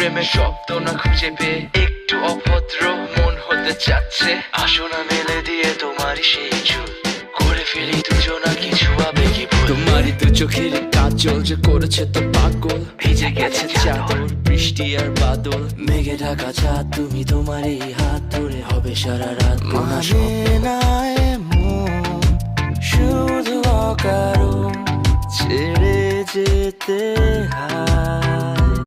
প্রেমের শব্দ না খুঁজে পেয়ে একটু অভদ্র মন হতে চাচ্ছে। আসো না মেলে দিয়ে তোমারই সেই চুল, করে ফেলি দুজনা কিছু আবেগী ভুল। তোমারই দু চোখের কাজল যে করেছে তো পাগল, ভিজে গেছে চাদর বৃষ্টি আর বাদল, মেঘে ঢাকা চাঁদ তুমি তোমারই হাত ধরে হবে সারা রাত। মানে না এমন শুধু অকারণ ছেড়ে যেতে হয়।